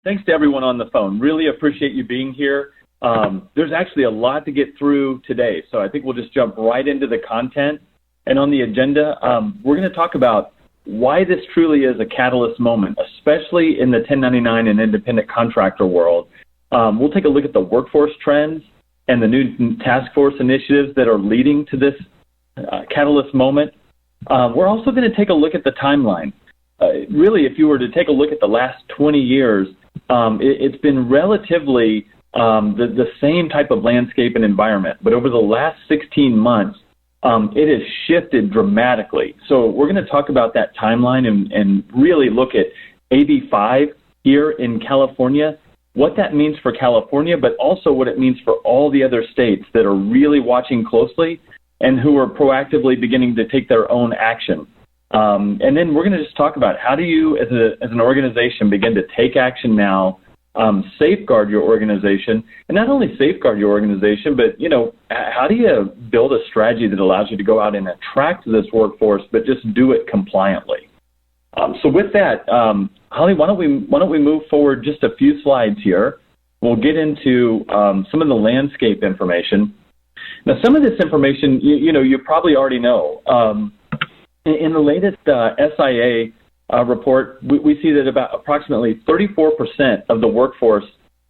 thanks to everyone on the phone. Really appreciate you being here. There's actually a lot to get through today, so I think we'll just jump right into the content. And on the agenda, we're going to talk about why this truly is a catalyst moment, especially in the 1099 and independent contractor world. We'll take a look at the workforce trends and the new task force initiatives that are leading to this catalyst moment. We're also going to take a look at the timeline. Really, if you were to take a look at the last 20 years, it's been relatively the same type of landscape and environment. But over the last 16 months, it has shifted dramatically. So we're going to talk about that timeline and really look at AB5 here in California, what that means for California, but also what it means for all the other states that are really watching closely and who are proactively beginning to take their own action. And then we're going to just talk about how do you, as an organization, begin to take action now, safeguard your organization, and not only safeguard your organization, but, how do you build a strategy that allows you to go out and attract this workforce, but just do it compliantly? So with that, Holly, why don't we move forward just a few slides here? We'll get into some of the landscape information. Now, some of this information, you probably already know. In the latest SIA report, we see that about approximately 34% of the workforce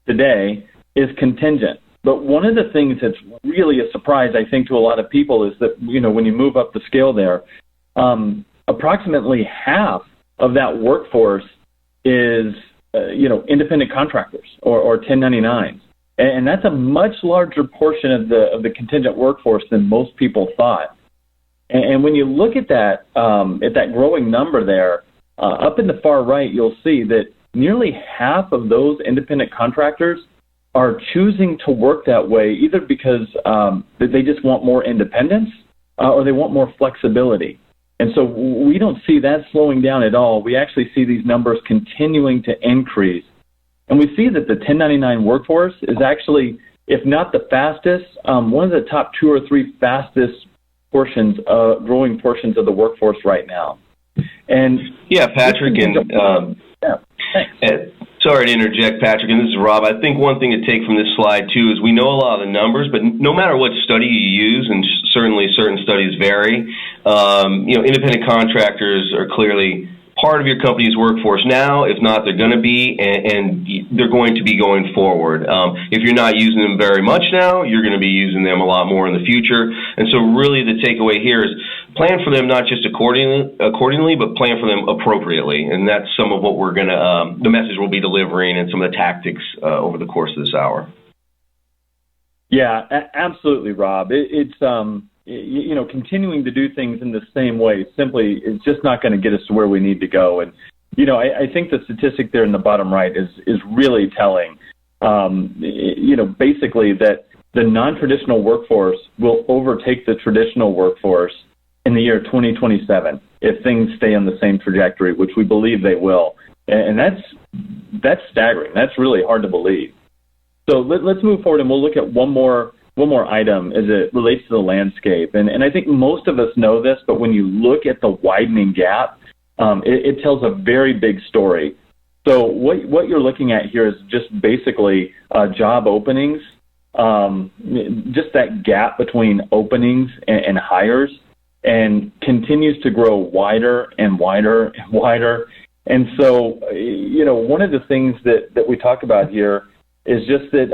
today is contingent. But one of the things that's really a surprise, I think, to a lot of people is that, when you move up the scale there, approximately half of that workforce is, independent contractors or 1099s. And that's a much larger portion of the contingent workforce than most people thought. And when you look at that growing number there, up in the far right, you'll see that nearly half of those independent contractors are choosing to work that way, either because they just want more independence or they want more flexibility. And so we don't see that slowing down at all. We actually see these numbers continuing to increase. And we see that the 1099 workforce is actually, if not the fastest, one of the top 2 or 3 fastest growing portions of the workforce right now. And yeah, Patrick, thanks. Sorry to interject, Patrick, and this is Rob. I think one thing to take from this slide, too, is we know a lot of the numbers, but no matter what study you use, and certainly certain studies vary, independent contractors are clearly part of your company's workforce now. If not, they're going to be, and they're going to be going forward. If you're not using them very much now, you're going to be using them a lot more in the future. And so really the takeaway here is plan for them not just accordingly, but plan for them appropriately. And that's some of what we're going to, the message we'll be delivering and some of the tactics over the course of this hour. Yeah, absolutely, Rob. It's continuing to do things in the same way simply is just not going to get us to where we need to go. And, I think the statistic there in the bottom right is really telling, basically that the non-traditional workforce will overtake the traditional workforce in the year 2027 if things stay on the same trajectory, which we believe they will. And that's staggering. That's really hard to believe. So let's move forward and we'll look at one more item as it relates to the landscape. And I think most of us know this, but when you look at the widening gap, it tells a very big story. So what you're looking at here is just basically job openings, just that gap between openings and hires, and continues to grow wider and wider and wider. And so, one of the things that we talk about here is just that,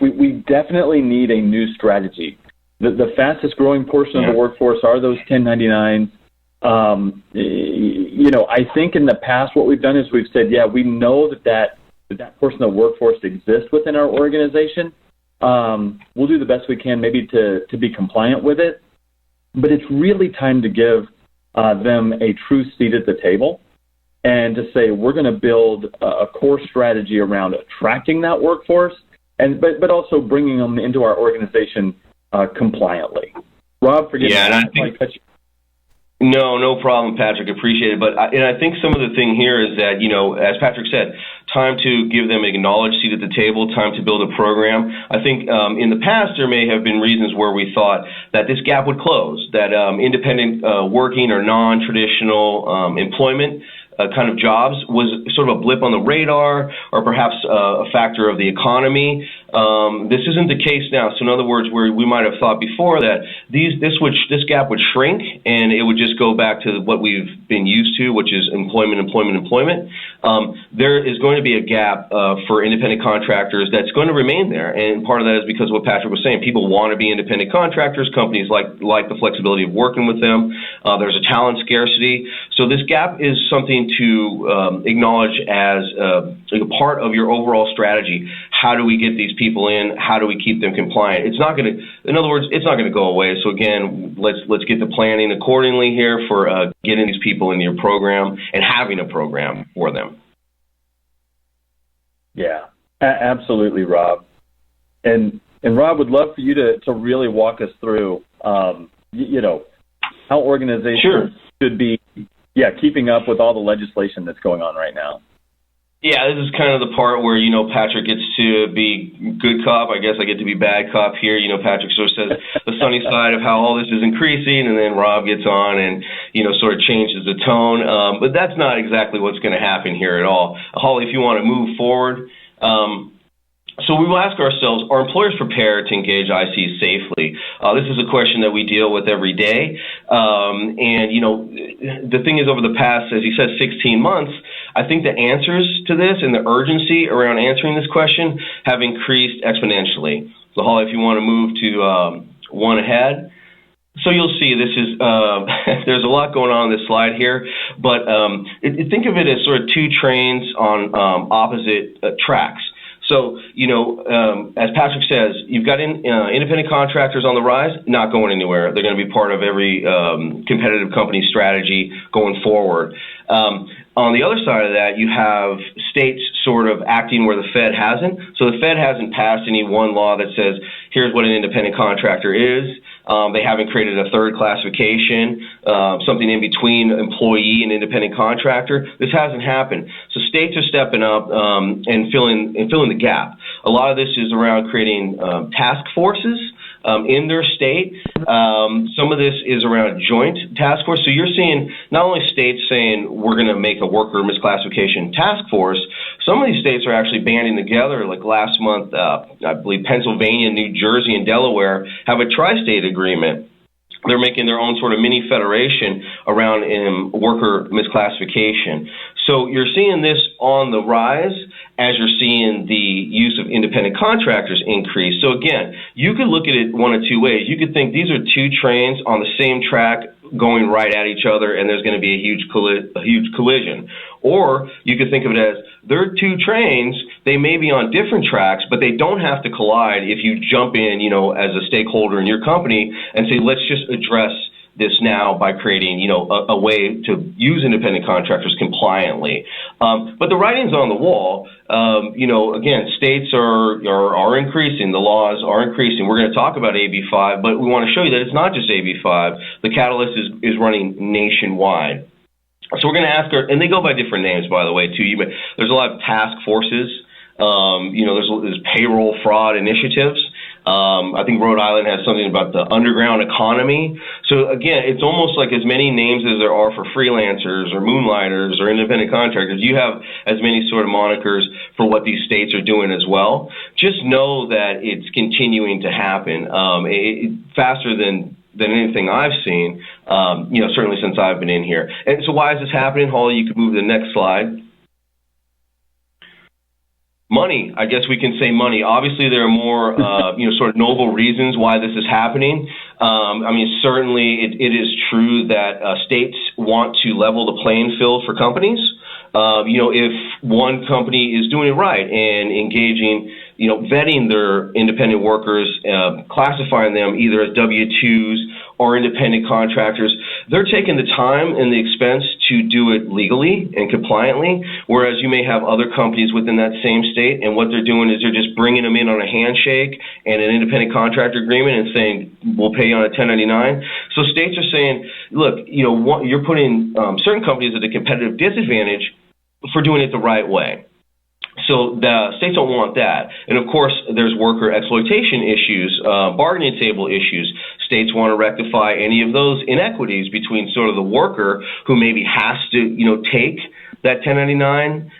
we definitely need a new strategy. The fastest growing portion of the workforce are those 1099s. I think in the past what we've done is we've said, we know that portion of the workforce exists within our organization. We'll do the best we can maybe to be compliant with it. But it's really time to give them a true seat at the table and to say we're going to build a core strategy around attracting that workforce, but also bringing them into our organization compliantly. Rob, forgive me. I think, no problem, Patrick. Appreciate it. But I think some of the thing here is that, as Patrick said, time to give them an acknowledged seat at the table, time to build a program. I think in the past there may have been reasons where we thought that this gap would close, that independent working or non-traditional employment kind of jobs was sort of a blip on the radar, or perhaps a factor of the economy. This isn't the case now. So in other words, where we might have thought before that this gap would shrink and it would just go back to what we've been used to, which is employment. There is going to be a gap for independent contractors that's going to remain there, and part of that is because of what Patrick was saying. People want to be independent contractors. Companies like the flexibility of working with them. There's a talent scarcity. So this gap is something to acknowledge as like a part of your overall strategy. How do we get these people in? How do we keep them compliant? It's not going to, in other words, it's not going to go away. So again, let's get the planning accordingly here for getting these people in your program and having a program for them. Yeah, absolutely, Rob. And Rob, would love for you to really walk us through, how organizations should be, keeping up with all the legislation that's going on right now. Yeah, this is kind of the part where, Patrick gets to be good cop. I guess I get to be bad cop here. Patrick sort of says the sunny side of how all this is increasing, and then Rob gets on and, sort of changes the tone. But that's not exactly what's going to happen here at all. Holly, if you want to move forward. So we will ask ourselves, are employers prepared to engage ICs safely? This is a question that we deal with every day. The thing is, over the past, as you said, 16 months, I think the answers to this and the urgency around answering this question have increased exponentially. So, Holly, if you want to move to one ahead. So you'll see this is, there's a lot going on this slide here, but think of it as sort of two trains on opposite tracks. So, as Patrick says, you've got independent contractors on the rise, not going anywhere. They're going to be part of every competitive company strategy going forward. On the other side of that, you have states sort of acting where the Fed hasn't. So the Fed hasn't passed any one law that says, here's what an independent contractor is. They haven't created a third classification, something in between employee and independent contractor. This hasn't happened. So states are stepping up and filling the gap. A lot of this is around creating task forces in their state. Some of this is around joint task force. So you're seeing not only states saying we're going to make a worker misclassification task force, some of these states are actually banding together. Like last month, I believe Pennsylvania, New Jersey, and Delaware have a tri-state agreement. They're making their own sort of mini federation around worker misclassification. So you're seeing this on the rise as you're seeing the use of independent contractors increase. So again, you could look at it one of two ways. You could think these are two trains on the same track going right at each other, and there's going to be a huge collision. Or you could think of it as they're two trains. They may be on different tracks, but they don't have to collide if you jump in, as a stakeholder in your company and say, let's just address this now by creating, a way to use independent contractors compliantly. But the writing's on the wall. Again, states are increasing. The laws are increasing. We're going to talk about AB5, but we want to show you that it's not just AB5. The catalyst is running nationwide. So we're going to ask and they go by different names, by the way, too. There's a lot of task forces. There's payroll fraud initiatives. I think Rhode Island has something about the underground economy. So again, it's almost like as many names as there are for freelancers or moonlighters or independent contractors, you have as many sort of monikers for what these states are doing as well. Just know that it's continuing to happen faster than anything I've seen, certainly since I've been in here. And so why is this happening? Holly, you can move to the next slide. Money. I guess we can say money. Obviously, there are more, sort of noble reasons why this is happening. Certainly it is true that states want to level the playing field for companies. If one company is doing it right and engaging, vetting their independent workers, classifying them either as W-2s or independent contractors, they're taking the time and the expense to do it legally and compliantly, whereas you may have other companies within that same state, and what they're doing is they're just bringing them in on a handshake and an independent contractor agreement and saying, we'll pay you on a 1099. So states are saying, look, you're putting certain companies at a competitive disadvantage for doing it the right way. So the states don't want that. And of course, there's worker exploitation issues, bargaining table issues. States want to rectify any of those inequities between sort of the worker who maybe has to, take that 1099,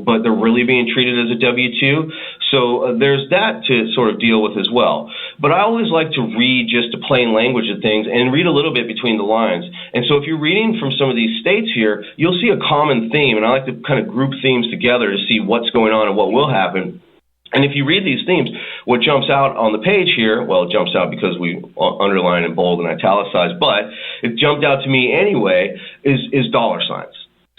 but they're really being treated as a W-2. So there's that to sort of deal with as well. But I always like to read just the plain language of things and read a little bit between the lines. And so if you're reading from some of these states here, you'll see a common theme, and I like to kind of group themes together to see what's going on and what will happen. And if you read these themes, what jumps out on the page here, well, it jumps out because we underline and bold and italicize, but it jumped out to me anyway, is dollar signs.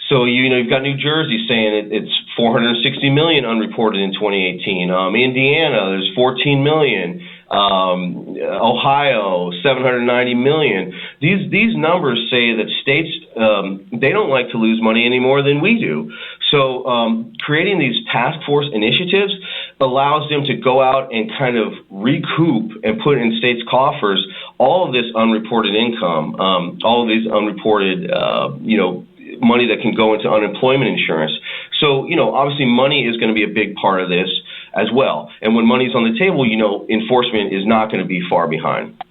So, you've got New Jersey saying it's 460 million unreported in 2018. Indiana, there's 14 million. Ohio, 790 million. These numbers say that states, they don't like to lose money any more than we do. So creating these task force initiatives allows them to go out and kind of recoup and put in states' coffers all of this unreported income, all of these unreported, money that can go into unemployment insurance. So, obviously money is going to be a big part of this as well. And when money's on the table, enforcement is not going to be far behind.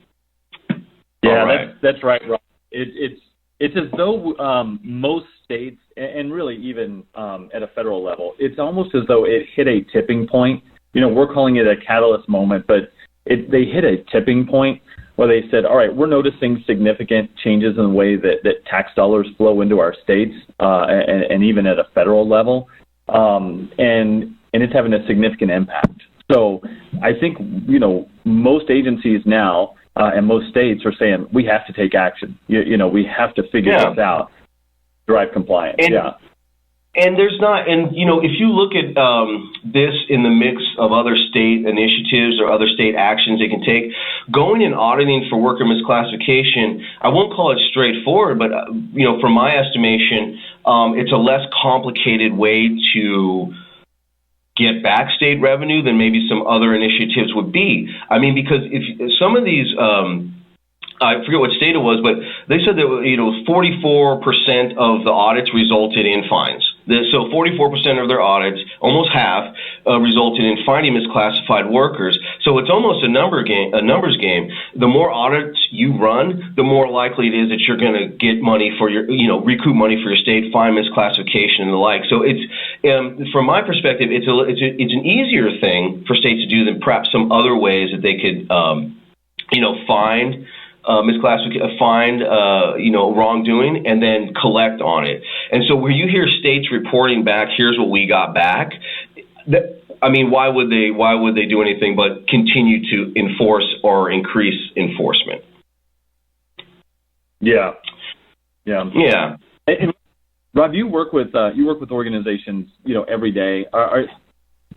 Yeah, right. That's right, Rob. It's as though most states, and really even at a federal level, it's almost as though it hit a tipping point. We're calling it a catalyst moment, but they hit a tipping point where they said, all right, we're noticing significant changes in the way that tax dollars flow into our states and even at a federal level. And it's having a significant impact. So I think, most agencies now and most states are saying we have to take action. We have to figure this out, drive compliance. And there's not, and if you look at this in the mix of other state initiatives or other state actions they can take, going and auditing for worker misclassification, I won't call it straightforward, but from my estimation, it's a less complicated way to get back state revenue than maybe some other initiatives would be. I mean, because if some of these, I forget what state it was, but they said that 44% of the audits resulted in fines. So 44% of their audits, almost half, resulted in finding misclassified workers. So it's almost a numbers game. The more audits you run, the more likely it is that you're going to get money for your, recoup money for your state, find misclassification and the like. So it's, from my perspective, it's an easier thing for states to do than perhaps some other ways that they could, find wrongdoing and then collect on it. And so where you hear states reporting back, here's what we got back, why would they do anything but continue to enforce or increase enforcement? Yeah. And Rob, you work with organizations, every day.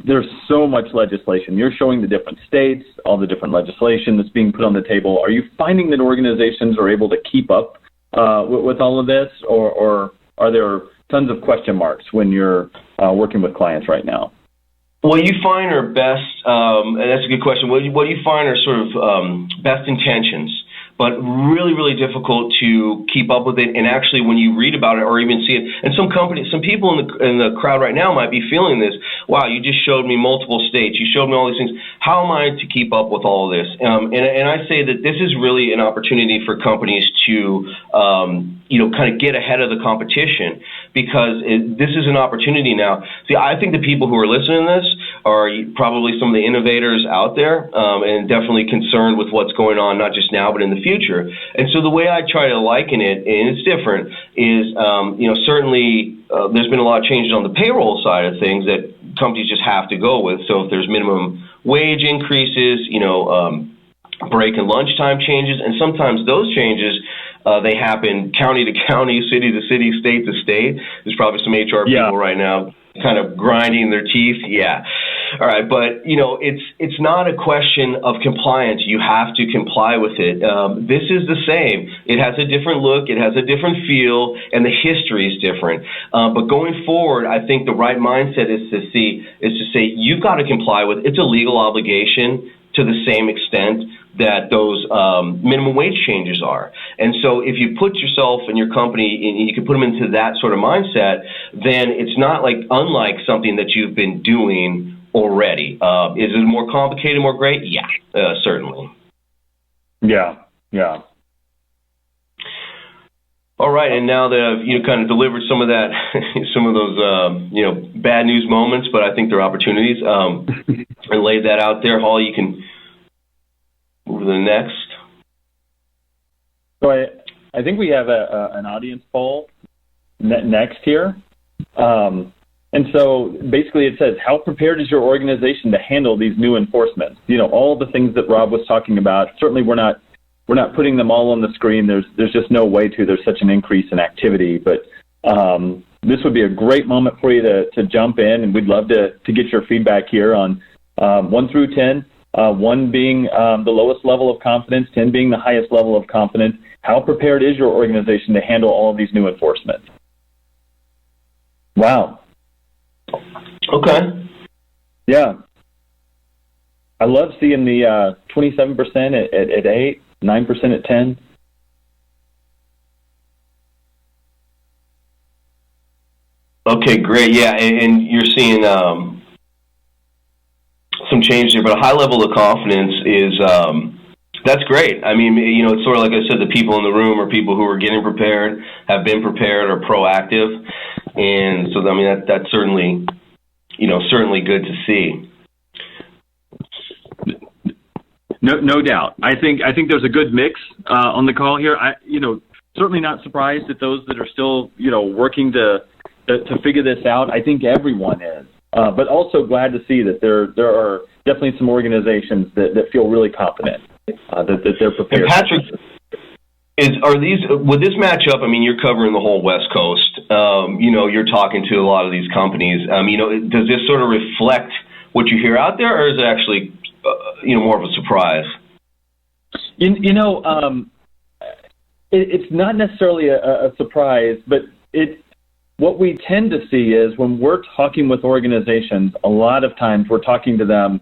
There's so much legislation. You're showing the different states, all the different legislation that's being put on the table. Are you finding that organizations are able to keep up with all of this, or are there tons of question marks when you're working with clients right now? What you find are best, and that's a good question, what you find are sort of best intentions, but really, really difficult to keep up with it. And actually, when you read about it or even see it, and some people in the crowd right now might be feeling this. Wow, you just showed me multiple states. You showed me all these things. How am I to keep up with all of this? And I say that this is really an opportunity for companies to, kind of get ahead of the competition, because this is an opportunity now. See, I think the people who are listening to this are probably some of the innovators out there, and definitely concerned with what's going on, not just now, but in the future. And so the way I try to liken it, and it's different, is, certainly there's been a lot of changes on the payroll side of things that companies just have to go with. So if there's minimum wage increases, break and lunchtime changes, and sometimes those changes, they happen county to county, city to city, state to state. There's probably some HR people right now kind of grinding their teeth. Yeah. All right. But, it's not a question of compliance. You have to comply with it. This is the same. It has a different look. It has a different feel, and the history is different. But going forward, I think the right mindset is to say you've got to comply with. It's a legal obligation to the same extent that those minimum wage changes are. And so if you put yourself and your company, and you can put them into that sort of mindset, then it's not unlike something that you've been doing already. Is it more complicated, more great? Yeah, certainly. Yeah. All right, and now that I've kind of delivered some of that, some of those bad news moments, but I think they're opportunities, and laid that out there. Hall, you can move to the next. So I think we have an audience poll next here. And so basically it says, how prepared is your organization to handle these new enforcements? All the things that Rob was talking about. Certainly we're not putting them all on the screen. There's just no way to. There's such an increase in activity. But this would be a great moment for you to jump in, and we'd love to get your feedback here on 1 through 10, 1 being the lowest level of confidence, 10 being the highest level of confidence. How prepared is your organization to handle all of these new enforcements? Wow. Okay. Yeah. I love seeing the 27% at 8, 9% at 10. Okay, great. Yeah, and you're seeing some change there, but a high level of confidence is that's great. I mean, it's sort of like I said, the people in the room are people who are getting prepared, have been prepared, are proactive, and so I mean that's certainly certainly good to see. No doubt. I think there's a good mix on the call here. Certainly not surprised at those that are still working to figure this out. I think everyone is, but also glad to see that there are definitely some organizations that feel really confident that they're prepared. And Patrick, would this match up? I mean, you're covering the whole West Coast. You're talking to a lot of these companies. Does this sort of reflect what you hear out there, or is it actually more of a surprise? It's not necessarily a surprise, but what we tend to see is when we're talking with organizations, a lot of times we're talking to them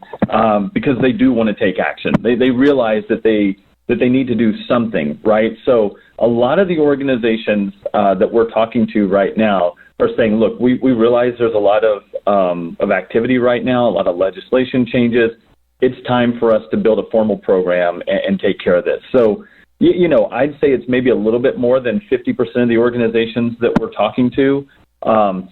because they do want to take action. They realize that they need to do something, right? So a lot of the organizations that we're talking to right now are saying, look, we realize there's a lot of activity right now, a lot of legislation changes. It's time for us to build a formal program and take care of this. So, I'd say it's maybe a little bit more than 50% of the organizations that we're talking to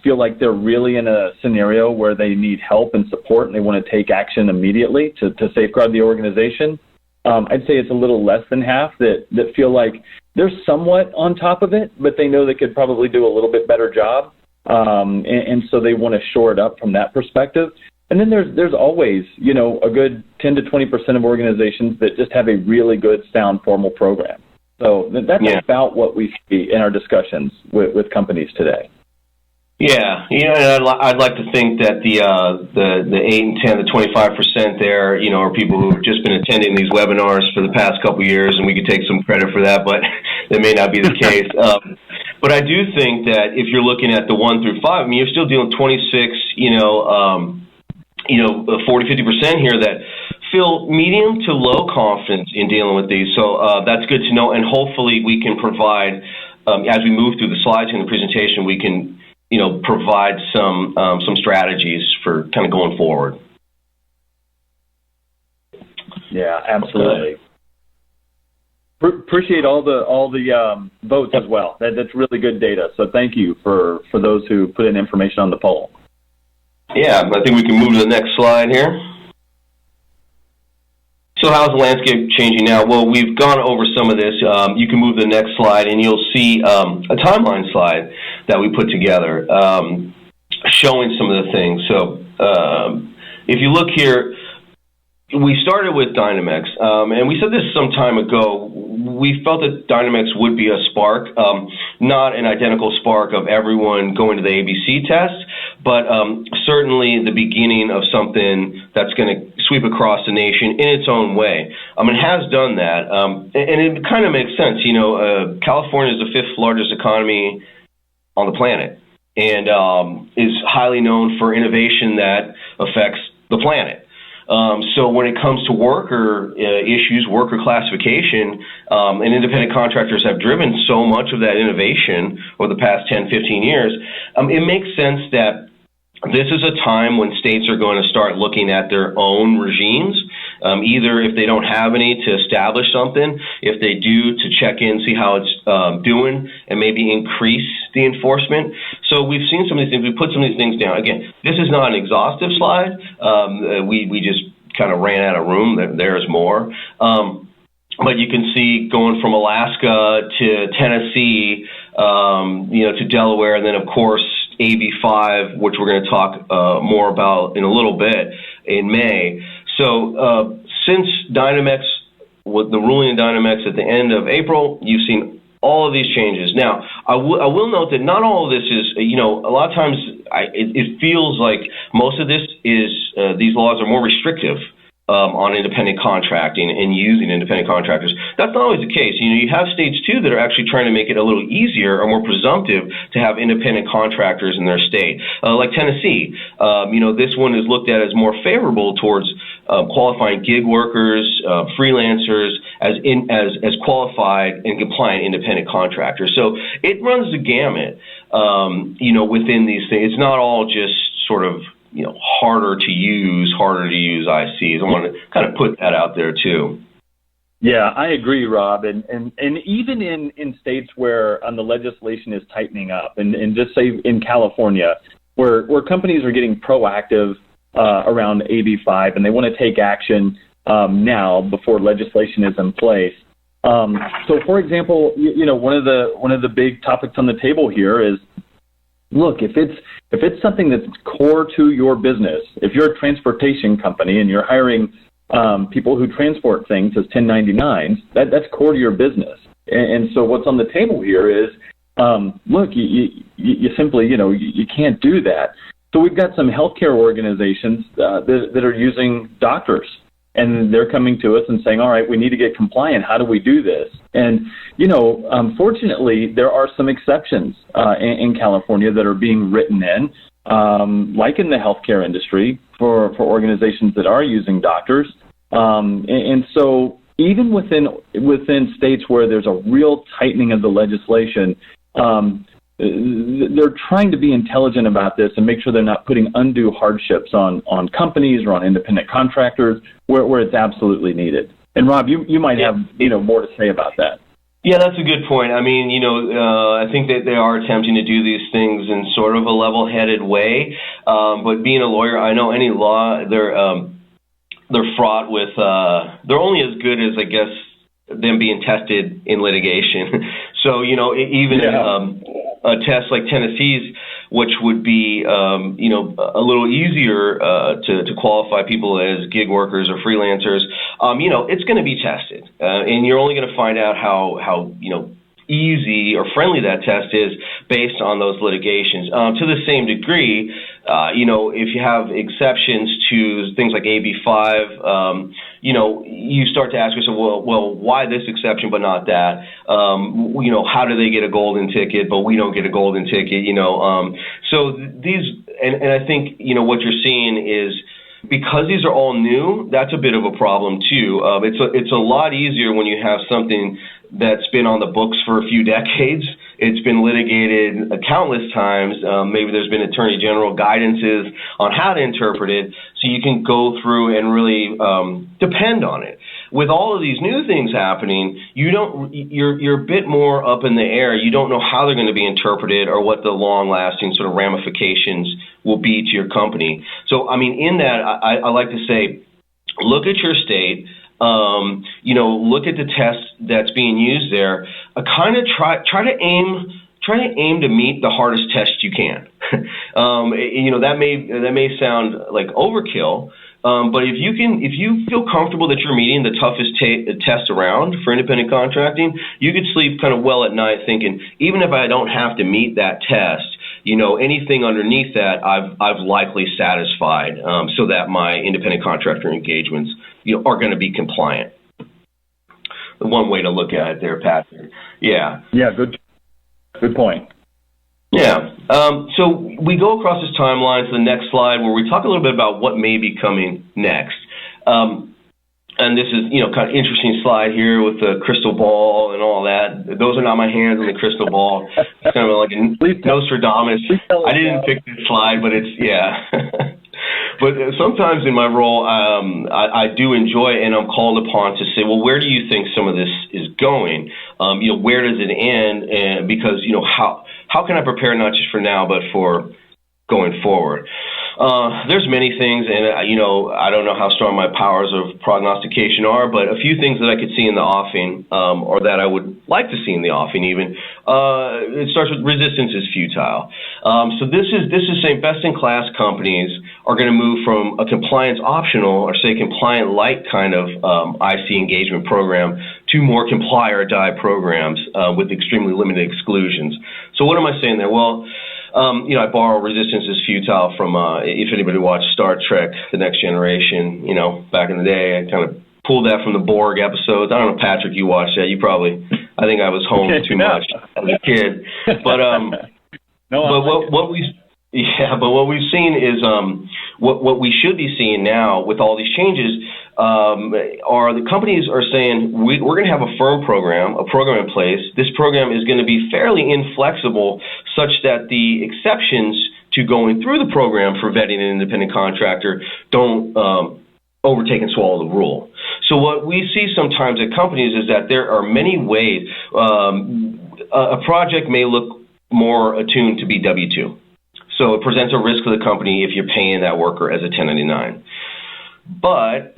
feel like they're really in a scenario where they need help and support and they want to take action immediately to safeguard the organization. I'd say it's a little less than half that feel like they're somewhat on top of it, but they know they could probably do a little bit better job. And so they want to shore it up from that perspective. And then there's always, a good 10 to 20% of organizations that just have a really good, sound, formal program. So that's about what we see in our discussions with companies today. Yeah, and I'd like to think that the 8 and 10, the 25% there, are people who have just been attending these webinars for the past couple of years, and we could take some credit for that, but that may not be the case. But I do think that if you're looking at the 1 through 5, I mean, you're still dealing with 26, 40-50% here that feel medium to low confidence in dealing with these. So that's good to know, and hopefully we can provide, as we move through the slides in the presentation, we can provide some strategies for kind of going forward. Yeah, absolutely. Appreciate all the votes as well. That's really good data. So thank you for those who put in information on the poll. Yeah, I think we can move to the next slide here. So how's the landscape changing now? Well, we've gone over some of this. You can move to the next slide, and you'll see a timeline slide that we put together showing some of the things. So if you look here, we started with Dynamex, and we said this some time ago. We felt that Dynamex would be a spark, not an identical spark of everyone going to the ABC test, but certainly the beginning of something that's going to sweep across the nation in its own way. It has done that, and it kind of makes sense. California is the 5th largest economy on the planet and is highly known for innovation that affects the planet. So when it comes to worker issues, worker classification, and independent contractors have driven so much of that innovation over the past 10, 15 years, it makes sense that this is a time when states are going to start looking at their own regimes either if they don't have any, to establish something, if they do, to check in, see how it's doing, and maybe increase the enforcement. So we've seen some of these things. We put some of these things down. Again, this is not an exhaustive slide. We just kind of ran out of room. There's more. But you can see going from Alaska to Tennessee, to Delaware, and then, of course, AB5, which we're going to talk more about in a little bit in May. So since Dynamex, with the ruling in Dynamex at the end of April, you've seen all of these changes. Now, I will note that not all of this is, a lot of times it feels like most of this is, these laws are more restrictive on independent contracting and using independent contractors. That's not always the case. You have states, too, that are actually trying to make it a little easier or more presumptive to have independent contractors in their state. Like Tennessee, this one is looked at as more favorable towards qualifying gig workers, freelancers as qualified and compliant independent contractors. So it runs the gamut, within these things. It's not all just sort of harder to use ICs. I want to kind of put that out there too. Yeah, I agree, Rob. And even in states where the legislation is tightening up, and just say in California, where companies are getting proactive around AB5 and they want to take action now before legislation is in place. So, for example, one of the big topics on the table here is, look, if it's something that's core to your business, if you're a transportation company and you're hiring people who transport things as 1099s, that's core to your business. And so what's on the table here is, look, you simply, you can't do that. So we've got some healthcare organizations that are using doctors. And they're coming to us and saying, all right, we need to get compliant. How do we do this? And, fortunately, there are some exceptions in California that are being written in, like in the healthcare industry, for organizations that are using doctors. And so even within states where there's a real tightening of the legislation, they're trying to be intelligent about this and make sure they're not putting undue hardships on companies or on independent contractors where it's absolutely needed. And Rob, you might have more to say about that. Yeah, that's a good point. I mean, I think that they are attempting to do these things in sort of a level-headed way. But being a lawyer, I know any law, they're fraught with, they're only as good as, I guess, them being tested in litigation. So, even a test like Tennessee's, which would be, a little easier to qualify people as gig workers or freelancers, it's going to be tested. And you're only going to find out how easy or friendly that test is based on those litigations. To the same degree, if you have exceptions to things like AB5, you start to ask yourself, well, why this exception but not that? How do they get a golden ticket but we don't get a golden ticket? So these, and I think, what you're seeing is, because these are all new, that's a bit of a problem too. It's a lot easier when you have something that's been on the books for a few decades. It's been litigated countless times. Maybe there's been attorney general guidances on how to interpret it, so you can go through and really depend on it. With all of these new things happening, you're a bit more up in the air. You don't know how they're going to be interpreted or what the long-lasting sort of ramifications will be to your company. So, I mean, in that, I like to say, look at your state. Look at the test that's being used there. Kind of try to aim to meet the hardest test you can. That may sound like overkill, but if you feel comfortable that you're meeting the toughest test around for independent contracting, you could sleep kind of well at night thinking, even if I don't have to meet that test, anything underneath that I've likely satisfied, so that my independent contractor engagements are going to be compliant. One way to look at it there, Patrick. Yeah. Yeah, good point. Yeah. So we go across this timeline to the next slide where we talk a little bit about what may be coming next. And this is, kind of interesting slide here with the crystal ball and all that. Those are not my hands on the crystal ball. It's kind of like a Nostradamus. I didn't pick this slide, but it's, yeah. But sometimes in my role, I do enjoy, and I'm called upon to say, well, where do you think some of this is going? Where does it end? And because how can I prepare not just for now, but for going forward? There's many things, and I don't know how strong my powers of prognostication are, but a few things that I could see in the offing, or that I would like to see in the offing even. It starts with resistance is futile. So this is saying best-in-class companies are going to move from a compliance optional or say compliant light kind of IC engagement program to more comply or die programs with extremely limited exclusions. So what am I saying there? Well, I borrow resistance is futile from, if anybody watched Star Trek, The Next Generation, back in the day. I kind of pulled that from the Borg episodes. I don't know, Patrick, you watched that. I think I was home too much as a kid. But, what we've seen is, what we should be seeing now with all these changes, are the companies are saying, we're going to have a firm program, a program in place. This program is going to be fairly inflexible such that the exceptions to going through the program for vetting an independent contractor don't overtake and swallow the rule. So what we see sometimes at companies is that there are many ways. A project may look more attuned to be W-2. So it presents a risk to the company if you're paying that worker as a 1099. But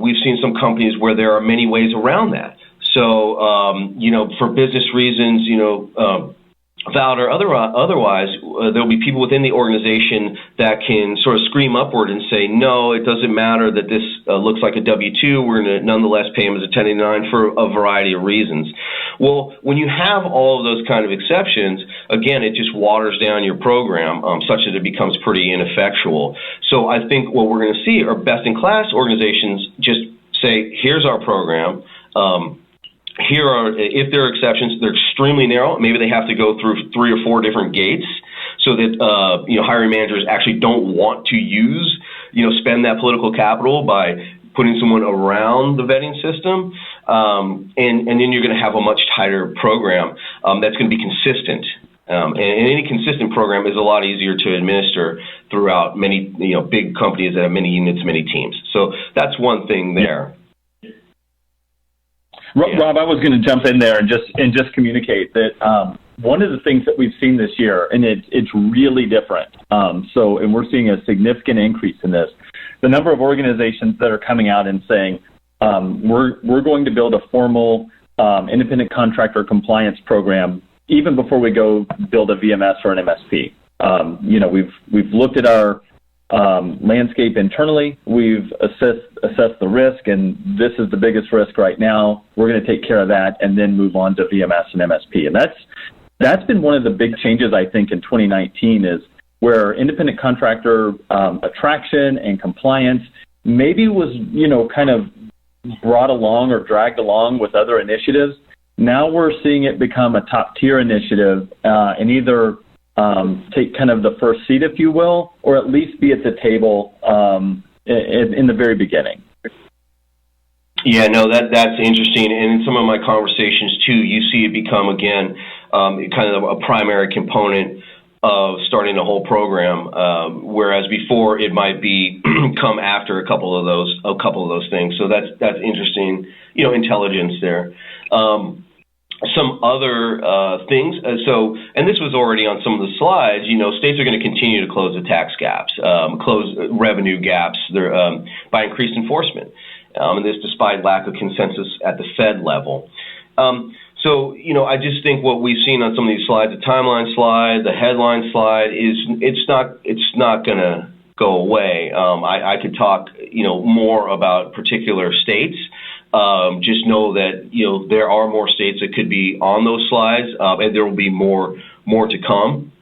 we've seen some companies where there are many ways around that. So, for business reasons, valid or otherwise, there'll be people within the organization that can sort of scream upward and say, no, it doesn't matter that this looks like a W-2. We're going to nonetheless pay him as a 1099 for a variety of reasons. Well, when you have all of those kind of exceptions, again, it just waters down your program such that it becomes pretty ineffectual. So I think what we're going to see are best-in-class organizations just say, here's our program. If there are exceptions, they're extremely narrow. Maybe they have to go through 3 or 4 different gates so that hiring managers actually don't want to spend that political capital by putting someone around the vetting system. And then you're going to have a much tighter program that's going to be consistent. And any consistent program is a lot easier to administer throughout many big companies that have many units, many teams. So that's one thing there. Rob, I was going to jump in there and just communicate that one of the things that we've seen this year, and it's really different. And we're seeing a significant increase in this. The number of organizations that are coming out and saying we're going to build a formal independent contractor compliance program even before we go build a VMS or an MSP. We've looked at our landscape internally. We've assessed the risk, and this is the biggest risk right now. We're going to take care of that and then move on to VMS and MSP. And that's been one of the big changes, I think, in 2019 is where independent contractor attraction and compliance maybe was, kind of brought along or dragged along with other initiatives. Now we're seeing it become a top-tier initiative and either take kind of the first seat, if you will, or at least be at the table in the very beginning. Yeah, no, that's interesting. And in some of my conversations, too, you see it become, again, kind of a primary component of starting a whole program, whereas before it might be come after a couple of those things. So that's interesting, intelligence there. Some other things. And this was already on some of the slides. States are going to continue to close the tax gaps, close revenue gaps by increased enforcement, and this despite lack of consensus at the Fed level. I just think what we've seen on some of these slides, the timeline slide, the headline slide, is it's not going to go away. I could talk more about particular states. Just know that there are more states that could be on those slides, and there will be more to come.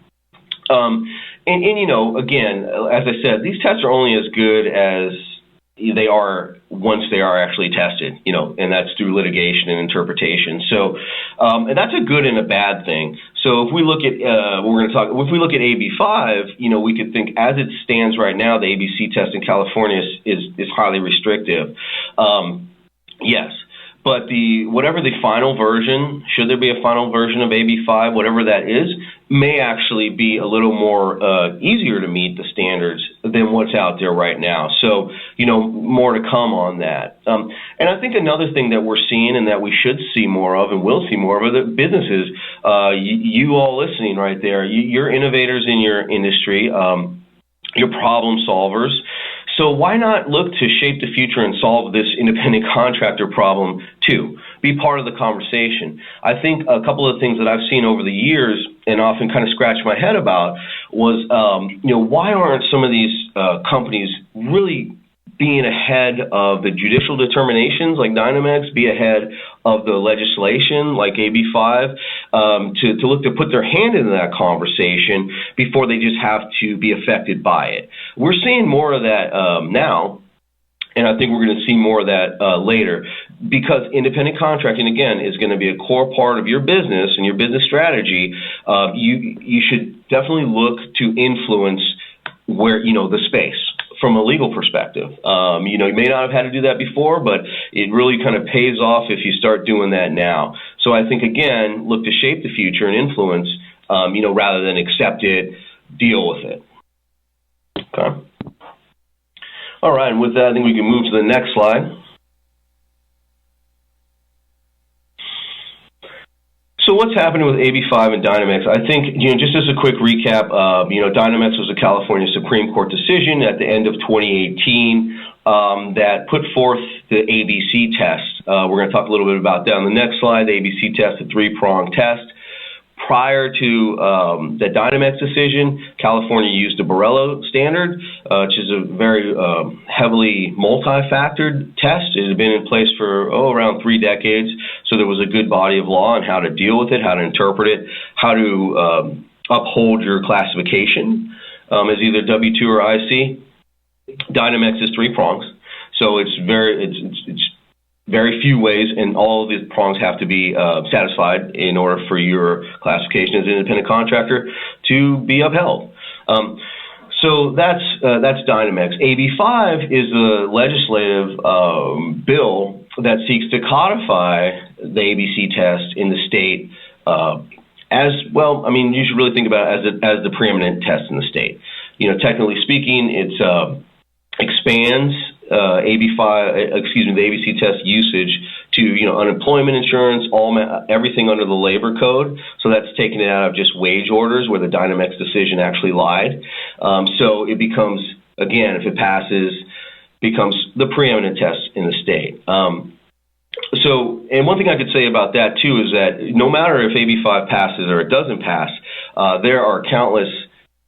Again, as I said, these tests are only as good as they are once they are actually tested. And that's through litigation and interpretation. So, and that's a good and a bad thing. So if we look at if we look at AB5, we could think as it stands right now, the ABC test in California is highly restrictive. Yes, But whatever the final version, should there be a final version of AB5, whatever that is, may actually be a little more easier to meet the standards than what's out there right now. So, more to come on that. And I think another thing that we're seeing and that we should see more of and will see more of are the businesses. You all listening right there, you're innovators in your industry, you're problem solvers. So why not look to shape the future and solve this independent contractor problem too? Be part of the conversation. I think a couple of things that I've seen over the years and often kind of scratch my head about was, why aren't some of these companies really being ahead of the judicial determinations like Dynamex, be ahead of the legislation like AB5, to look to put their hand into that conversation before they just have to be affected by it. We're seeing more of that now, and I think we're going to see more of that later, because independent contracting, again, is going to be a core part of your business and your business strategy. You should definitely look to influence the space from a legal perspective. You may not have had to do that before, but it really kind of pays off if you start doing that now. So I think, again, look to shape the future and influence, rather than accept it, deal with it. Okay. All right, and with that, I think we can move to the next slide. So what's happening with AB5 and Dynamex? I think, just as a quick recap, Dynamex was a California Supreme Court decision at the end of 2018 that put forth the ABC test. We're going to talk a little bit about that on the next slide. The ABC test, a three-pronged test. Prior to the Dynamex decision, California used the Borrello standard, which is a very heavily multi-factored test. It had been in place for around 3 decades, so there was a good body of law on how to deal with it, how to interpret it, how to uphold your classification as either W-2 or IC. Dynamex is 3 prongs, so it's very few ways, and all of these prongs have to be satisfied in order for your classification as an independent contractor to be upheld. So that's Dynamex. AB5 is a legislative bill that seeks to codify the ABC test in the state as well. I mean, you should really think about it as the preeminent test in the state. Technically speaking, it expands the ABC test usage to unemployment insurance, everything under the labor code. So that's taking it out of just wage orders where the Dynamex decision actually lied. So it becomes, again, if it passes, becomes the preeminent test in the state. And one thing I could say about that too is that no matter if AB5 passes or it doesn't pass, there are countless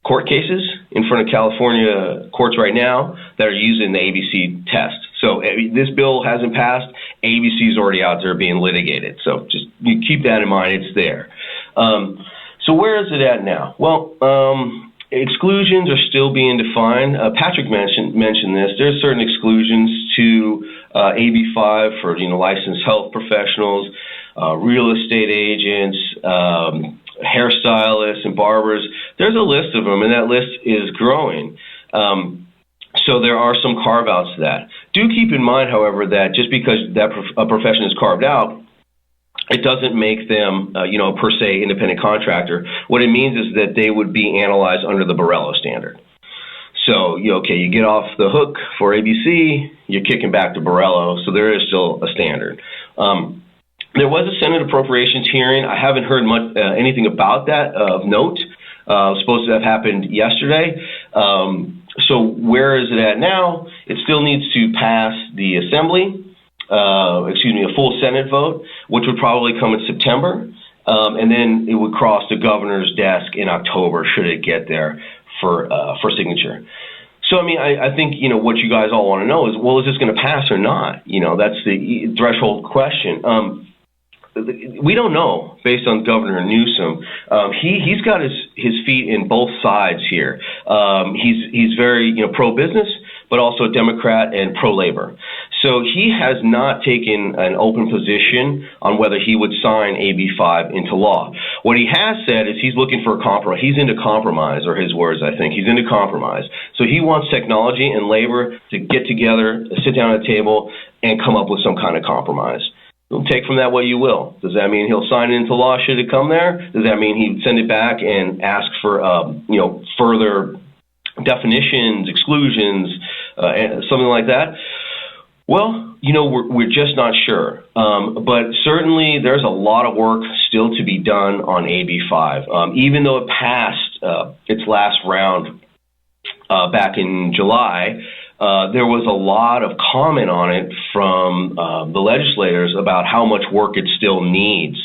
court cases in front of California courts right now that are using the ABC test. So this bill hasn't passed. ABC is already out there being litigated. So just you keep that in mind. It's there. So where is it at now? Well, exclusions are still being defined. Patrick mentioned this. There's certain exclusions to AB5 for licensed health professionals, real estate agents, hairstylists and barbers. There's a list of them, and that list is growing. So there are some carve-outs to that. Do keep in mind, however, that just because that a profession is carved out, it doesn't make them, per se, independent contractor. What it means is that they would be analyzed under the Borrello standard. So, you get off the hook for ABC, you're kicking back to Borrello, so there is still a standard. There was a Senate appropriations hearing. I haven't heard anything about that of note. Supposed to have happened yesterday. So where is it at now? It still needs to pass the Assembly, a full Senate vote, which would probably come in September. And then it would cross the governor's desk in October, should it get there for signature. So, I think, what you guys all want to know is, well, is this going to pass or not? That's the threshold question. We don't know, based on Governor Newsom. He's got his feet in both sides here. He's very pro-business, but also a Democrat and pro-labor. So he has not taken an open position on whether he would sign AB5 into law. What he has said is he's looking for a compromise. He's into compromise, or his words, I think. He's into compromise. So he wants technology and labor to get together, sit down at a table, and come up with some kind of compromise. Take from that what you will. Does that mean he'll sign it into law should it come there? Does that mean he'd send it back and ask for, further definitions, exclusions, something like that? Well, we're just not sure. But certainly there's a lot of work still to be done on AB5. Even though it passed its last round back in July, there was a lot of comment on it from the legislators about how much work it still needs.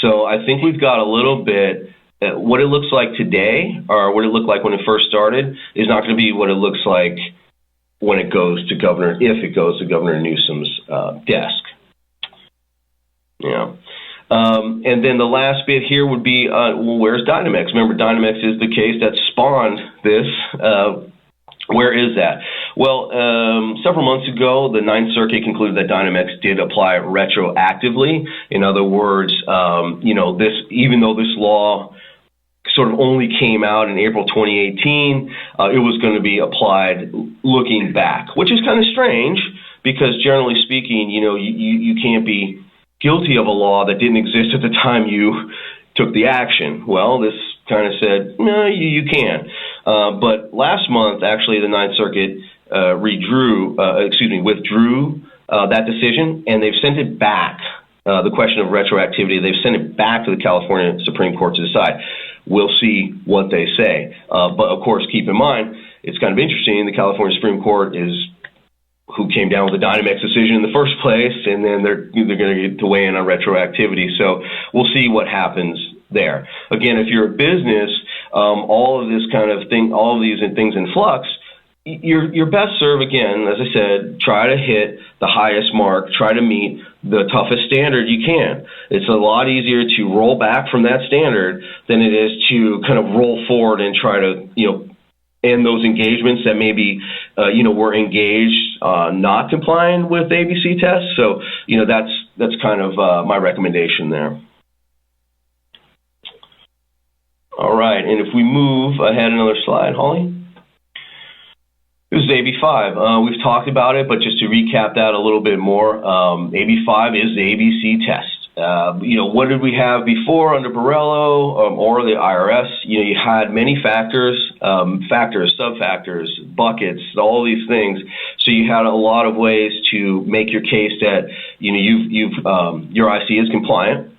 So I think we've got a little bit, what it looks like today, or what it looked like when it first started, is not going to be what it looks like when it goes to if it goes to Governor Newsom's desk. Yeah. And then the last bit here would be, where's Dynamex? Remember, Dynamex is the case that spawned this. Where is that? Well, several months ago, the Ninth Circuit concluded that Dynamex did apply retroactively. In other words, even though this law sort of only came out in April 2018, it was going to be applied looking back, which is kind of strange because generally speaking, you can't be guilty of a law that didn't exist at the time you took the action. Well, this kind of said, no, you can. But last month, actually, the Ninth Circuit withdrew that decision, and they've sent it back. The question of retroactivity, they've sent it back to the California Supreme Court to decide. We'll see what they say. But of course, keep in mind, it's kind of interesting. The California Supreme Court is who came down with the Dynamex decision in the first place, and then they're going to get to weigh in on retroactivity. So we'll see what happens there. Again, if you're a business, all of this kind of thing, all of these things in flux, you're best served, again, as I said, try to hit the highest mark, try to meet the toughest standard you can. It's a lot easier to roll back from that standard than it is to kind of roll forward and try to, end those engagements that maybe, were engaged not complying with ABC tests. So, that's kind of my recommendation there. All right, and if we move ahead another slide, Holly. This is AB5. We've talked about it, but just to recap that a little bit more, AB5 is the ABC test. What did we have before under Borrello or the IRS? You had many factors, sub-factors, buckets, all these things. So you had a lot of ways to make your case that your IC is compliant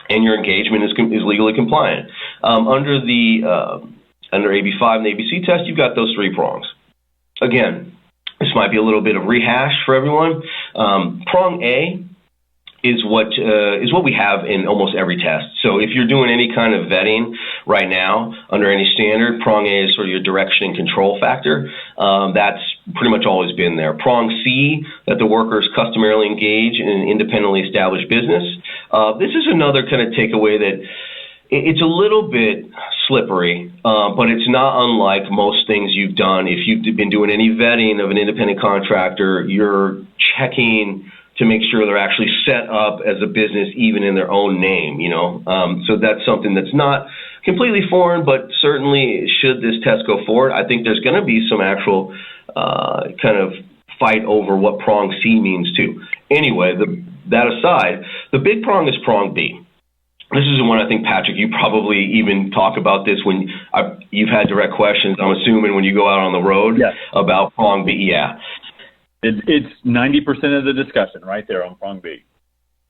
and your engagement is legally compliant. Under AB5 and the ABC test, you've got those three prongs. Again, this might be a little bit of rehash for everyone. Prong A is what we have in almost every test. So if you're doing any kind of vetting right now under any standard, prong A is sort of your direction and control factor. That's pretty much always been there. Prong C, that the workers customarily engage in an independently established business. This is another kind of takeaway that it's a little bit slippery, but it's not unlike most things you've done. If you've been doing any vetting of an independent contractor, you're checking to make sure they're actually set up as a business, even in their own name, So that's something that's not completely foreign, but certainly should this test go forward, I think there's going to be some actual kind of fight over what prong C means too. Anyway, that aside, the big prong is prong B. This is the one I think, Patrick, you probably even talk about this when you've had direct questions, I'm assuming, when you go out on the road about prong B. Yeah. It's 90% of the discussion right there on prong B.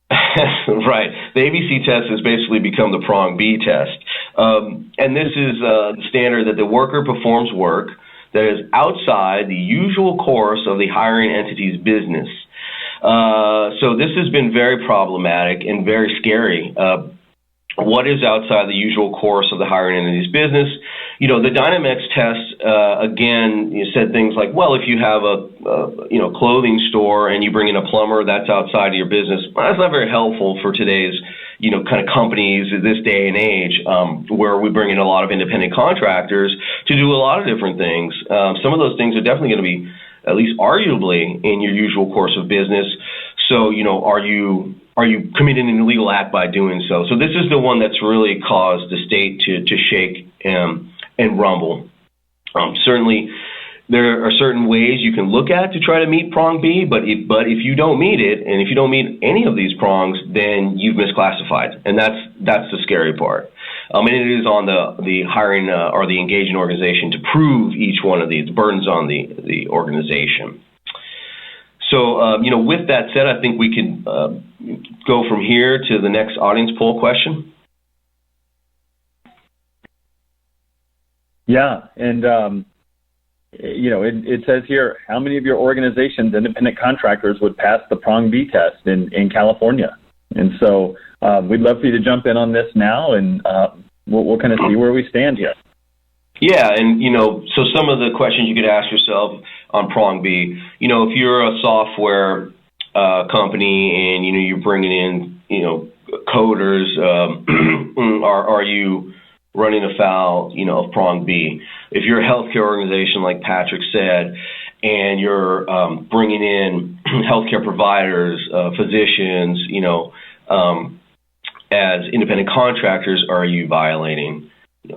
Right. The ABC test has basically become the prong B test. And this is the standard that the worker performs work that is outside the usual course of the hiring entity's business. So this has been very problematic and very scary. What is outside the usual course of the hiring entity's business? The Dynamex test, again, said things like, well, if you have a clothing store and you bring in a plumber, that's outside of your business. Well, that's not very helpful for today's, kind of companies this day and age, where we bring in a lot of independent contractors to do a lot of different things. Some of those things are definitely going to be, at least arguably, in your usual course of business. So, are you committing an illegal act by doing so? So this is the one that's really caused the state to shake and rumble. Certainly, there are certain ways you can look at to try to meet prong B, but if you don't meet it, and if you don't meet any of these prongs, then you've misclassified, and that's the scary part. And it is on the hiring or the engaging organization to prove each one of these. Burdens on the organization. So, with that said, I think we can go from here to the next audience poll question. Yeah, and it says here, how many of your organization's independent contractors would pass the prong B test in California? And so we'd love for you to jump in on this now, and we'll kind of see where we stand here. Yeah, and, so some of the questions you could ask yourself on prong B, if you're a software company and, you're bringing in, coders, are you running afoul, of prong B? If you're a healthcare organization, like Patrick said, and you're bringing in healthcare providers, physicians, as independent contractors, are you violating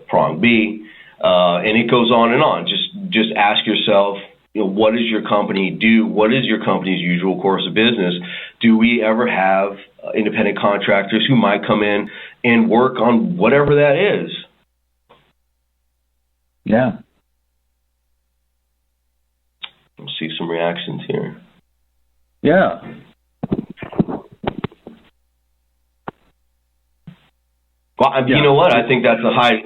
prong B? And it goes on and on. Just ask yourself, what does your company do? What is your company's usual course of business? Do we ever have independent contractors who might come in and work on whatever that is? Yeah. We'll see some reactions here. Yeah. Well, you know what? I think that's a high,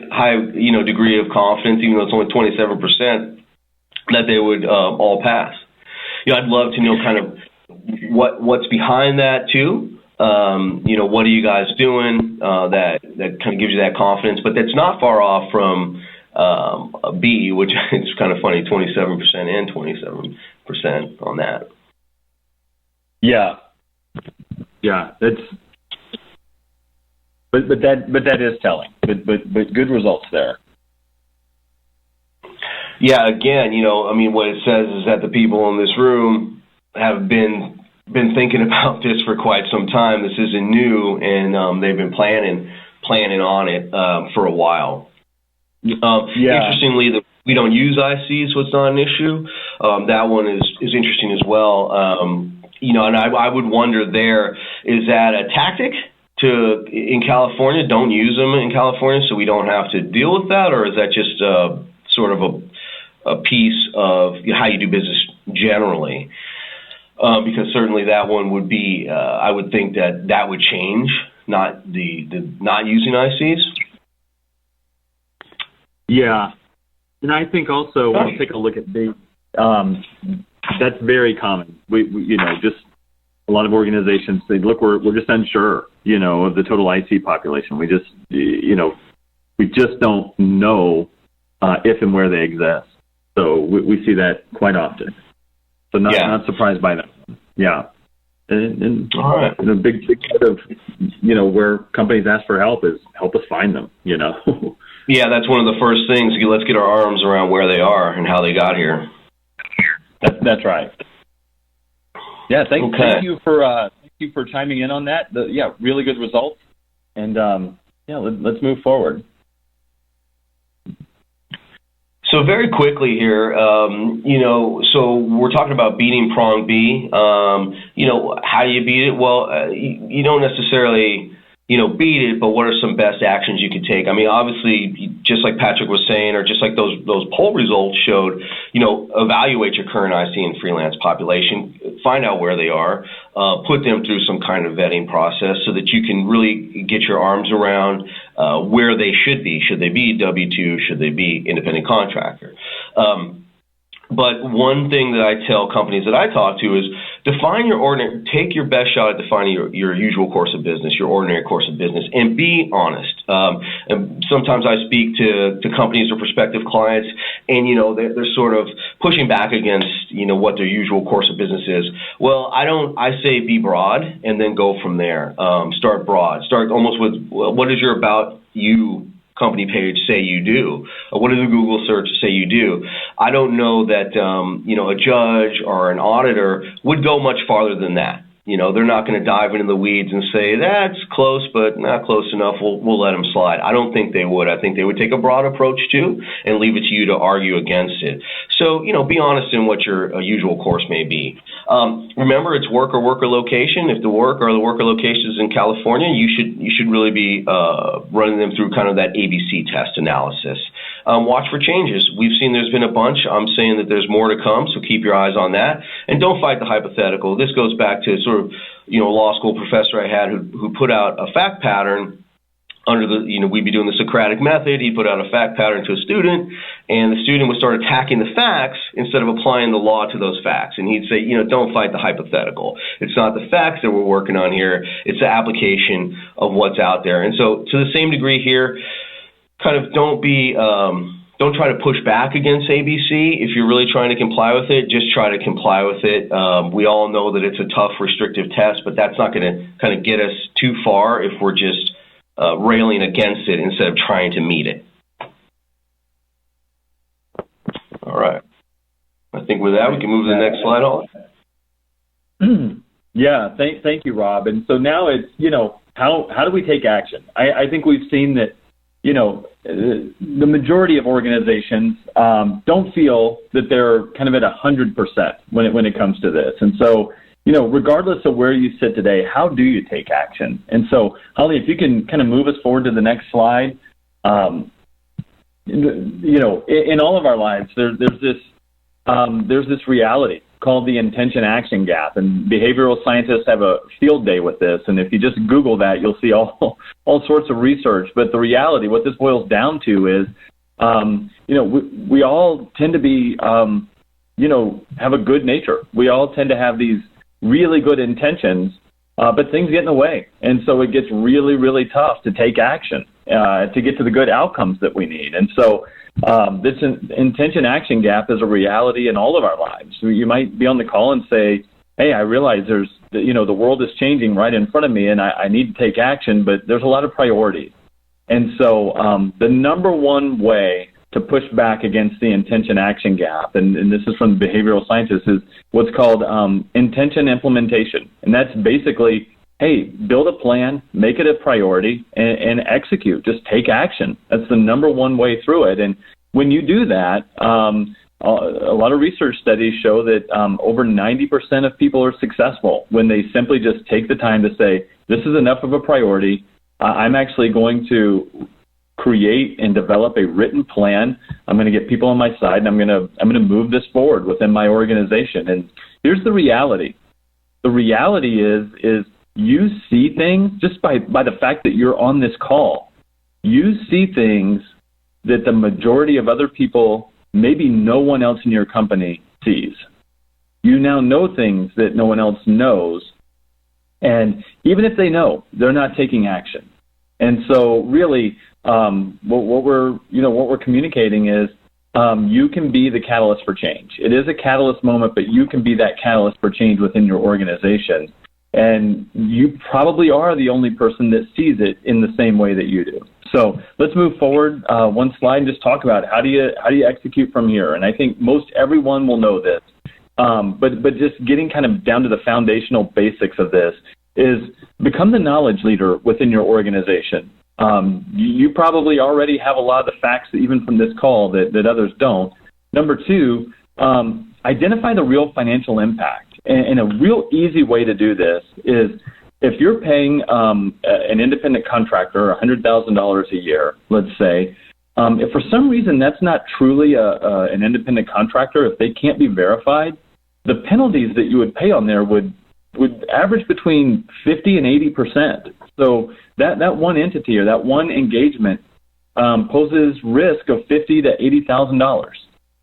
degree of confidence, even though it's only 27%, that they would all pass. I'd love to know kind of what's behind that too. What are you guys doing that kind of gives you that confidence? But that's not far off from B, which is kind of funny, 27% and 27% on that. Yeah. That's. But that is telling. But good results there. Yeah. Again, what it says is that the people in this room have been thinking about this for quite some time. This isn't new, and they've been planning on it for a while. Interestingly, we don't use IC, so it's not an issue. That one is interesting as well. And I would wonder there, is that a tactic in California? Don't use them in California so we don't have to deal with that? Or is that just sort of a piece of how you do business generally? Because certainly that one would be, I would think that would change, not not using ICs. Yeah. And I think also, we'll take a look at the, that's very common. We just a lot of organizations say, look, we're just unsure, of the total IC population. We just, we just don't know if and where they exist. So we see that quite often. So not surprised by that. Yeah. And all right. A big part of, where companies ask for help is help us find them, Yeah, that's one of the first things. Let's get our arms around where they are and how they got here. That's right. Yeah, thank you for chiming in on that. Really good results. And let's move forward. So very quickly here, so we're talking about beating prong B. How do you beat it? Well, you don't necessarily, beat it, but what are some best actions you could take? I mean, obviously, just like Patrick was saying, or just like those poll results showed, evaluate your current IC and freelance population, find out where they are, put them through some kind of vetting process so that you can really get your arms around where they should be. Should they be W-2? Should they be independent contractor? But one thing that I tell companies that I talk to is take your best shot at defining your usual course of business, your ordinary course of business, and be honest. And sometimes I speak to companies or prospective clients, and they're sort of pushing back against what their usual course of business is. Well, I say be broad and then go from there. Start broad. Start almost with what does your about you company page say you do? What does the Google search say you do? I don't know that a judge or an auditor would go much farther than that. they're not going to dive into the weeds and say, that's close, but not close enough. We'll let them slide. I don't think they would. I think they would take a broad approach too and leave it to you to argue against it. So, be honest in what your usual course may be. Remember, it's work or worker location. If the work or the worker location is in California, you should really be running them through kind of that ABC test analysis. Watch for changes. We've seen there's been a bunch. I'm saying that there's more to come, so keep your eyes on that. And don't fight the hypothetical. This goes back to sort of, a law school professor I had who put out a fact pattern under we'd be doing the Socratic method. He put out a fact pattern to a student, and the student would start attacking the facts instead of applying the law to those facts. And he'd say, don't fight the hypothetical. It's not the facts that we're working on here. It's the application of what's out there. And so to the same degree here, kind of don't try to push back against ABC. If you're really trying to comply with it, just try to comply with it. We all know that it's a tough, restrictive test, but that's not going to kind of get us too far if we're just railing against it instead of trying to meet it. All right. I think with that, we can move to the next slide on. Yeah, thank you, Rob. And so now it's, how do we take action? I think we've seen that, the majority of organizations don't feel that they're kind of at 100% when it comes to this. And so, regardless of where you sit today, how do you take action? And so, Holly, if you can kind of move us forward to the next slide. In all of our lives, there's this reality called the intention-action gap, and behavioral scientists have a field day with this. And if you just Google that, you'll see all sorts of research. But the reality, what this boils down to is, we all tend to be, have a good nature. We all tend to have these really good intentions, but things get in the way. And so it gets really, really tough to take action, to get to the good outcomes that we need. And so this intention-action gap is a reality in all of our lives. You might be on the call and say, hey, I realize the world is changing right in front of me and I need to take action, but there's a lot of priorities. And so the number one way to push back against the intention-action gap, and this is from behavioral scientists, is what's called intention implementation. And that's basically, hey, build a plan, make it a priority, and execute. Just take action. That's the number one way through it. And when you do that, a lot of research studies show that over 90% of people are successful when they simply just take the time to say, this is enough of a priority. I'm actually going to create and develop a written plan. I'm going to get people on my side, and I'm going to move this forward within my organization. And here's the reality. The reality is you see things just by the fact that you're on this call. You see things that the majority of other people, maybe no one else in your company, sees. You now know things that no one else knows. And even if they know, they're not taking action. And so really, what we're communicating is you can be the catalyst for change. It is a catalyst moment, but you can be that catalyst for change within your organization. And you probably are the only person that sees it in the same way that you do. So let's move forward one slide and just talk about how do you execute from here. And I think most everyone will know this, but just getting kind of down to the foundational basics of this is become the knowledge leader within your organization. You probably already have a lot of the facts, even from this call, that others don't. Number two, identify the real financial impact. And a real easy way to do this is if you're paying an independent contractor $100,000 a year, let's say, if for some reason that's not truly an independent contractor, if they can't be verified, the penalties that you would pay on there would average between 50 and 80%. So that one entity or that one engagement poses risk of $50,000 to $80,000.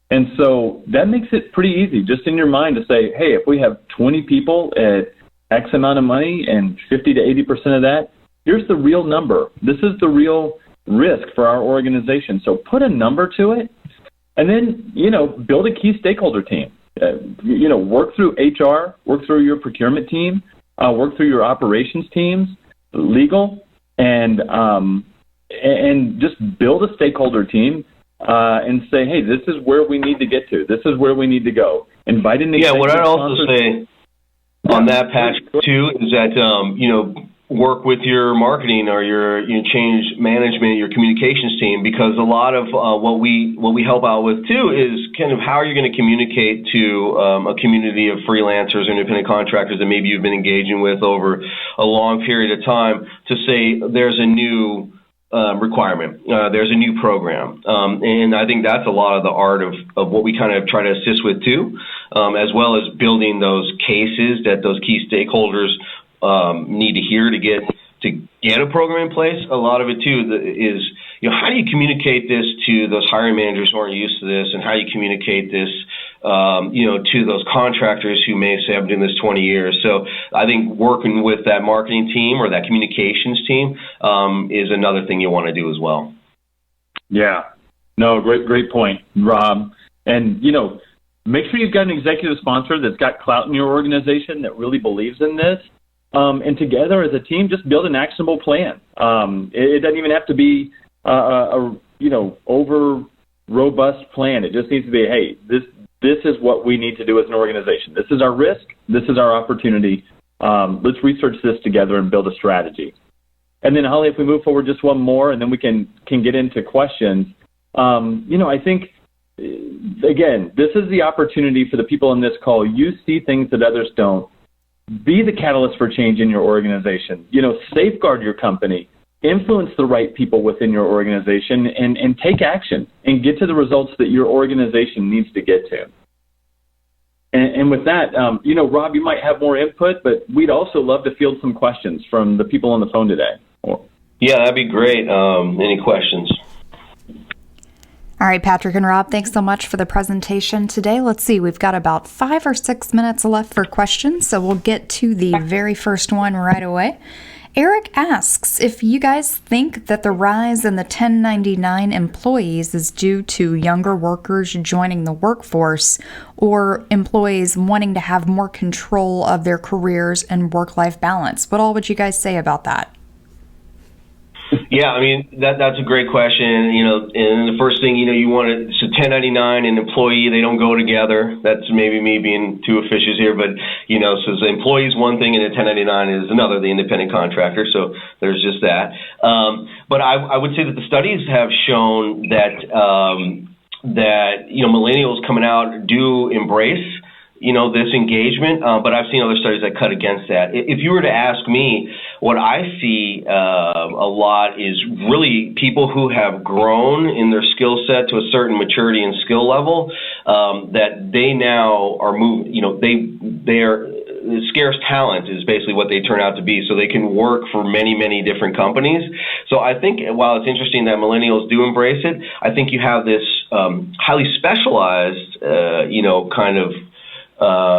And so that makes it pretty easy just in your mind to say, hey, if we have 20 people at X amount of money and 50 to 80% of that, here's the real number. This is the real risk for our organization. So put a number to it and then, build a key stakeholder team. Work through HR, work through your procurement team, work through your operations teams, legal, and just build a stakeholder team. And say, hey, this is where we need to get to. This is where we need to go. Invite in the what I'd also say, on that, Patrick, too, is that, work with your marketing or your change management, your communications team, because a lot of what we help out with too is kind of how you're going to communicate to a community of freelancers, independent contractors that maybe you've been engaging with over a long period of time to say there's a new requirement, there's a new program, and I think that's a lot of the art of what we kind of try to assist with too, as well as building those cases that those key stakeholders need to hear to get a program in place. A lot of it too is, how do you communicate this to those hiring managers who aren't used to this, and how do you communicate this, to those contractors who may say, I'm doing this 20 years. So I think working with that marketing team or that communications team is another thing you want to do as well. Yeah. No, great point, Rob. And, make sure you've got an executive sponsor that's got clout in your organization that really believes in this. And together as a team, just build an actionable plan. It doesn't even have to be over robust plan. It just needs to be, hey, this is what we need to do as an organization. This is our risk. This is our opportunity. Let's research this together and build a strategy. And then, Holly, if we move forward just one more, and then we can get into questions. I think, again, this is the opportunity for the people on this call. You see things that others don't. Be the catalyst for change in your organization. Safeguard your company, influence the right people within your organization, and take action and get to the results that your organization needs to get to. And with that, Rob, you might have more input, but we'd also love to field some questions from the people on the phone today. Yeah, that'd be great. Any questions? All right, Patrick and Rob, thanks so much for the presentation today. Let's see, we've got about 5 or 6 minutes left for questions, so we'll get to the very first one right away. Eric asks if you guys think that the rise in the 1099 employees is due to younger workers joining the workforce or employees wanting to have more control of their careers and work-life balance. What all would you guys say about that? Yeah, I mean, that's a great question. And the first thing, you want to, so 1099 and employee, they don't go together. That's maybe me being too officious here, but, so the employee is one thing and the 1099 is another, the independent contractor. So there's just that. But I would say that the studies have shown that, millennials coming out do embrace this engagement, but I've seen other studies that cut against that. If you were to ask me, what I see a lot is really people who have grown in their skill set to a certain maturity and skill level, that they now are moving, they are scarce talent is basically what they turn out to be, so they can work for many, many different companies. So I think while it's interesting that millennials do embrace it, I think you have this highly specialized, kind of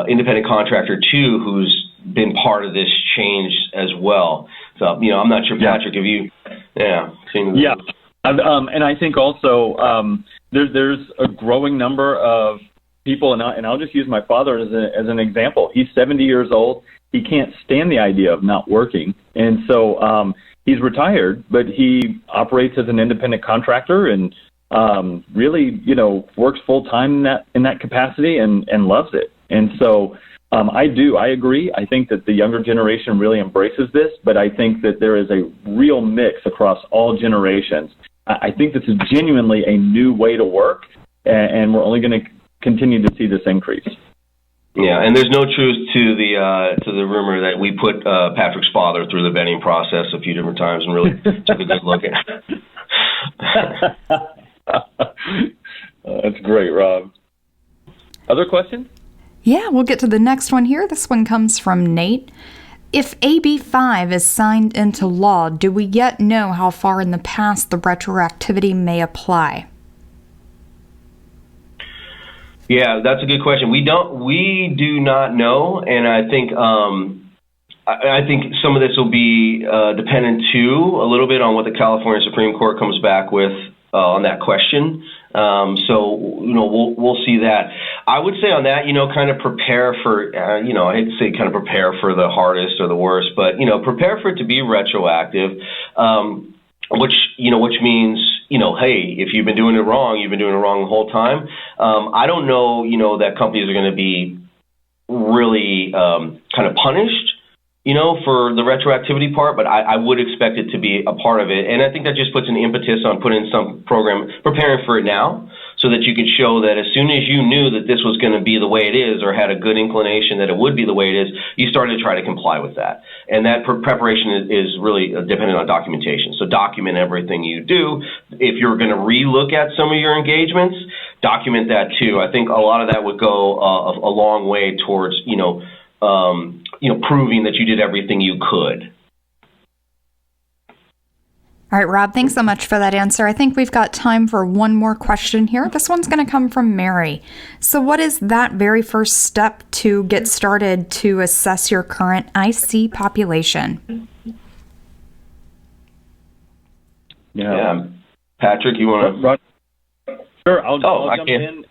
independent contractor too, who's been part of this change as well. So, I'm not sure, Patrick, if you, seen this. Yeah. And I think also there's a growing number of people, and I'll just use my father as an example. He's 70 years old. He can't stand the idea of not working. And so he's retired, but he operates as an independent contractor and really, works full time in that capacity and loves it. And so I agree. I think that the younger generation really embraces this, but I think that there is a real mix across all generations. I think this is genuinely a new way to work, and we're only going to continue to see this increase. Yeah, and there's no truth to the rumor that we put Patrick's father through the vetting process a few different times and really took a good look at it. That's great, Rob. Other questions? Yeah, we'll get to the next one here. This one comes from Nate. If AB5 is signed into law, do we yet know how far in the past the retroactivity may apply? Yeah, that's a good question. We do not know, and I think some of this will be dependent too, a little bit on what the California Supreme Court comes back with on that question. So we'll see that. I would say on that, kind of prepare for, I hate to say kind of prepare for the hardest or the worst, but prepare for it to be retroactive, which means, hey, if you've been doing it wrong, you've been doing it wrong the whole time. I don't know, that companies are going to be really kind of punished, for the retroactivity part, but I would expect it to be a part of it. And I think that just puts an impetus on putting some program, preparing for it now, so that you could show that as soon as you knew that this was going to be the way it is, or had a good inclination that it would be the way it is, you started to try to comply with that. And that preparation is really dependent on documentation. So document everything you do. If you're going to relook at some of your engagements, document that too. I think a lot of that would go a long way towards, proving that you did everything you could. All right, Rob, thanks so much for that answer. I think we've got time for one more question here. This one's going to come from Mary. So what is that very first step to get started to assess your current IC population? Yeah. Patrick, you want to? Sure, I'll jump in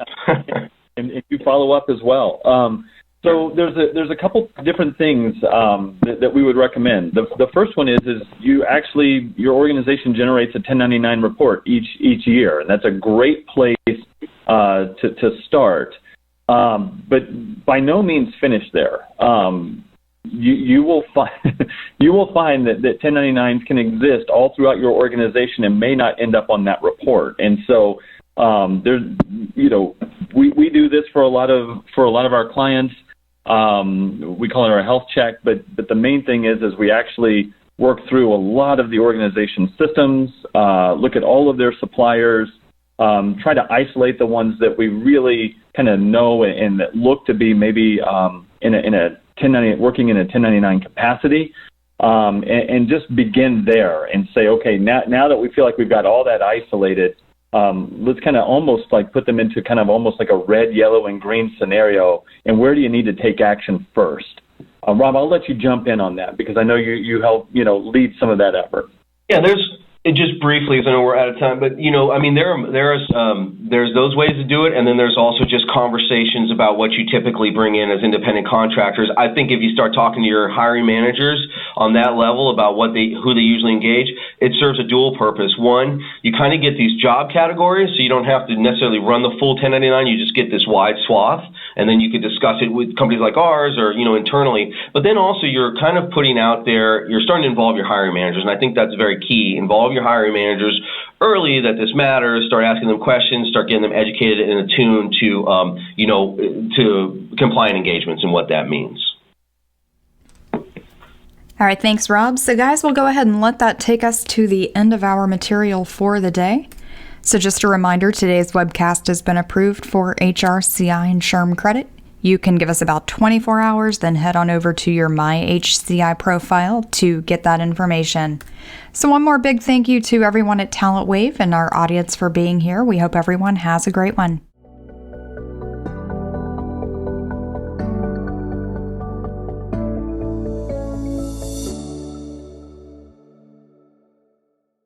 and you follow up as well. So there's a couple different things that we would recommend. The first one is your organization generates a 1099 report each year, and that's a great place to start. But by no means finish there. You will find that 1099s can exist all throughout your organization and may not end up on that report. And so we do this for a lot of our clients. We call it our health check, but the main thing is we actually work through a lot of the organization's systems, look at all of their suppliers, try to isolate the ones that we really kind of know and that look to be maybe in a 1099 working in a 1099 capacity, and just begin there and say, okay, now that we feel like we've got all that isolated, let's kind of almost like put them into kind of almost like a red, yellow, and green scenario. And where do you need to take action first? Rob, I'll let you jump in on that because I know you help lead some of that effort. Yeah, just briefly, because I know we're out of time, but there's those ways to do it, and then there's also just conversations about what you typically bring in as independent contractors. I think if you start talking to your hiring managers on that level about who they usually engage, it serves a dual purpose. One, you kind of get these job categories, so you don't have to necessarily run the full 1099. You just get this wide swath, and then you could discuss it with companies like ours or internally. But then also you're kind of putting out there, you're starting to involve your hiring managers, and I think that's very key. Involve your hiring managers early that this matters. Start asking them questions. Start getting them educated and attuned to to compliant engagements and what that means. All right, thanks, Rob. So guys, we'll go ahead and let that take us to the end of our material for the day. So just a reminder, today's webcast has been approved for HRCI and SHRM credit. You can give us about 24 hours, then head on over to your My HCI profile to get that information. So one more big thank you to everyone at TalentWave and our audience for being here. We hope everyone has a great one.